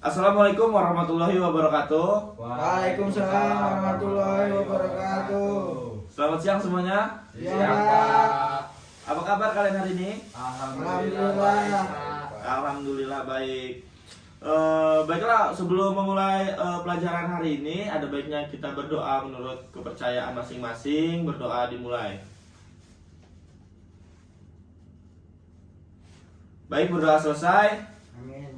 Assalamualaikum warahmatullahi wabarakatuh. Waalaikumsalam warahmatullahi wabarakatuh. Selamat siang semuanya. Siang, Pak. Apa kabar kalian hari ini? Alhamdulillah. Alhamdulillah baik. Baiklah, sebelum memulai pelajaran hari ini, ada baiknya kita berdoa menurut kepercayaan masing-masing. Berdoa dimulai. Baik, berdoa selesai. Amin.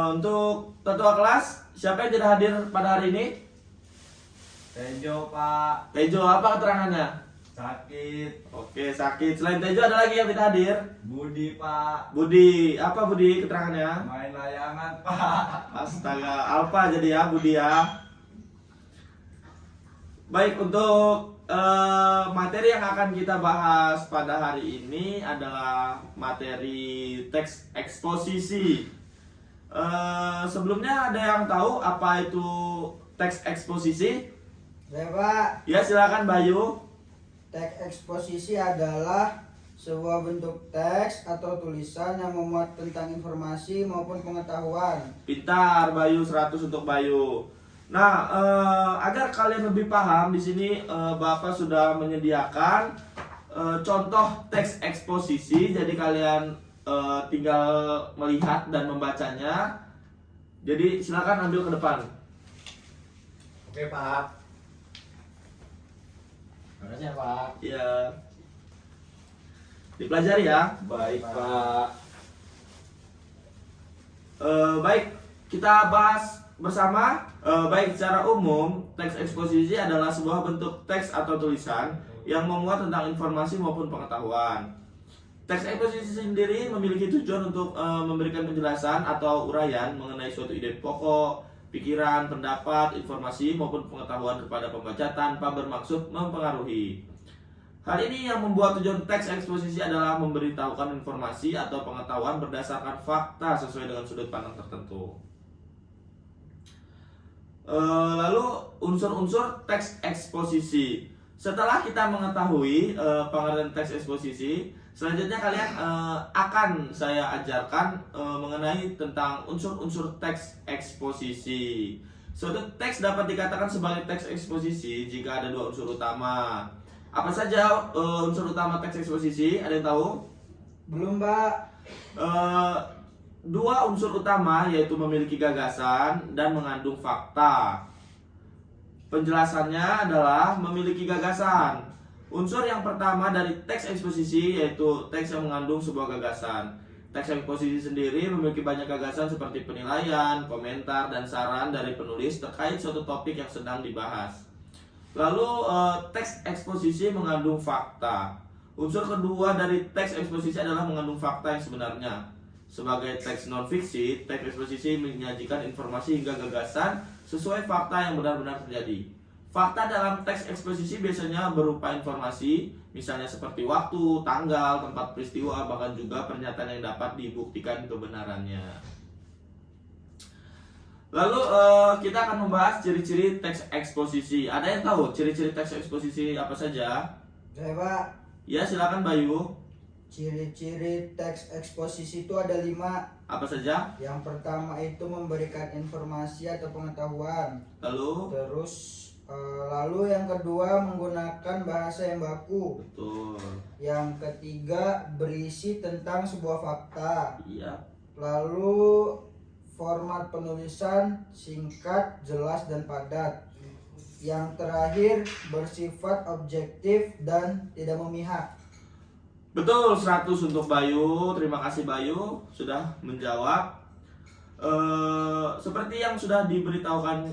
Untuk ketua kelas, siapa yang tidak hadir pada hari ini? Tejo, Pak. Tejo, apa keterangannya? Sakit. Oke, sakit. Selain Tejo ada lagi yang tidak hadir? Budi, Pak. Budi, apa Budi keterangannya? Main layangan, Pak. Astaga, Alfa jadi ya Budi ya. Baik, untuk materi yang akan kita bahas pada hari ini adalah materi teks eksposisi. Sebelumnya ada yang tahu apa itu teks eksposisi? Ya, Pak. Ya, silakan Bayu. Teks eksposisi adalah sebuah bentuk teks atau tulisan yang memuat tentang informasi maupun pengetahuan. Pintar Bayu, 100 untuk Bayu. Nah, agar kalian lebih paham di sini Bapak sudah menyediakan contoh teks eksposisi. Jadi kalian tinggal melihat dan membacanya. Jadi silakan ambil ke depan. Oke, Pak. Makasih ya, Pak. Ya. Dipelajari ya. Baik, Pak. Baik, kita bahas bersama. Baik, secara umum teks eksposisi adalah sebuah bentuk teks atau tulisan yang memuat tentang informasi maupun pengetahuan. Teks eksposisi sendiri memiliki tujuan untuk memberikan penjelasan atau uraian mengenai suatu ide pokok, pikiran, pendapat, informasi maupun pengetahuan kepada pembaca tanpa bermaksud mempengaruhi. Hal ini yang membuat tujuan teks eksposisi adalah memberitahukan informasi atau pengetahuan berdasarkan fakta sesuai dengan sudut pandang tertentu. Lalu unsur-unsur teks eksposisi. Setelah kita mengetahui pengertian teks eksposisi, selanjutnya kalian akan saya ajarkan mengenai tentang unsur-unsur teks eksposisi. Suatu teks dapat dikatakan sebagai teks eksposisi jika ada dua unsur utama. Apa saja unsur utama teks eksposisi? Ada yang tahu? Belum, Pak. Dua unsur utama yaitu memiliki gagasan dan mengandung fakta. Penjelasannya adalah memiliki gagasan. Unsur yang pertama dari teks eksposisi yaitu teks yang mengandung sebuah gagasan. Teks eksposisi sendiri memiliki banyak gagasan seperti penilaian, komentar, dan saran dari penulis terkait suatu topik yang sedang dibahas. Lalu teks eksposisi mengandung fakta. Unsur kedua dari teks eksposisi adalah mengandung fakta yang sebenarnya. Sebagai teks non-fiksi, teks eksposisi menyajikan informasi hingga gagasan sesuai fakta yang benar-benar terjadi. Fakta dalam teks eksposisi biasanya berupa informasi, misalnya seperti waktu, tanggal, tempat peristiwa, bahkan juga pernyataan yang dapat dibuktikan kebenarannya. Lalu kita akan membahas ciri-ciri teks eksposisi. Ada yang tahu ciri-ciri teks eksposisi apa saja? Ya, Pak. Ya, silakan Bayu. Ciri-ciri teks eksposisi itu ada 5. Apa saja? Yang pertama itu memberikan informasi atau pengetahuan. Lalu yang kedua menggunakan bahasa yang baku. Betul. Yang ketiga berisi tentang sebuah fakta. Iya. Lalu format penulisan singkat, jelas, dan padat. Yang terakhir bersifat objektif dan tidak memihak. Betul, 100 untuk Bayu. Terima kasih Bayu sudah menjawab. Seperti yang sudah diberitahukan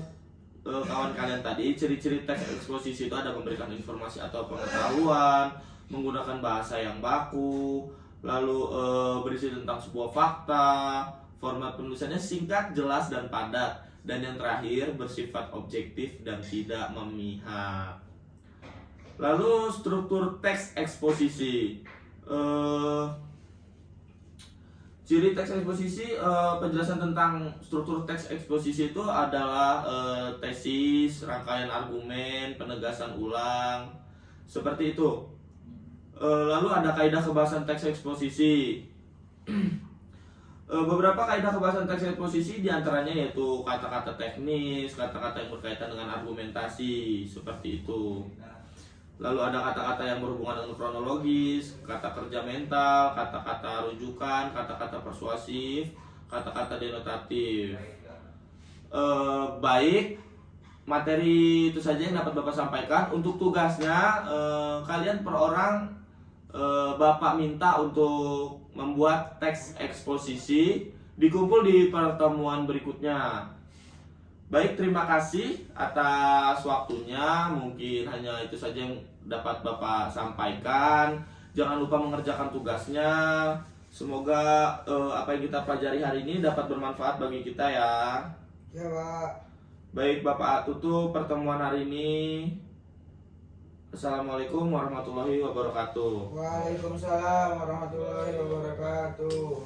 kawan kalian tadi, ciri-ciri teks eksposisi itu ada memberikan informasi atau pengetahuan, menggunakan bahasa yang baku, lalu berisi tentang sebuah fakta, format penulisannya singkat, jelas, dan padat, dan yang terakhir bersifat objektif dan tidak memihak. Lalu struktur teks eksposisi. Ciri teks eksposisi, penjelasan tentang struktur teks eksposisi itu adalah tesis, rangkaian argumen, penegasan ulang, seperti itu. Lalu ada kaidah kebahasan teks eksposisi. Beberapa kaidah pembahasan teks eksposisi diantaranya yaitu kata-kata teknis, kata-kata yang berkaitan dengan argumentasi, seperti itu. Lalu ada kata-kata yang berhubungan dengan kronologis, kata kerja mental, kata-kata rujukan, kata-kata persuasif, kata-kata denotatif. Baik, materi itu saja yang dapat Bapak sampaikan. Untuk tugasnya, kalian per orang Bapak minta untuk membuat teks eksposisi, dikumpul di pertemuan berikutnya. Baik, terima kasih atas waktunya. Mungkin hanya itu saja yang dapat Bapak sampaikan. Jangan lupa mengerjakan tugasnya. Semoga apa yang kita pelajari hari ini dapat bermanfaat bagi kita ya. Ya Pak. Baik, Bapak tutup pertemuan hari ini. Assalamualaikum warahmatullahi wabarakatuh. Waalaikumsalam warahmatullahi wabarakatuh.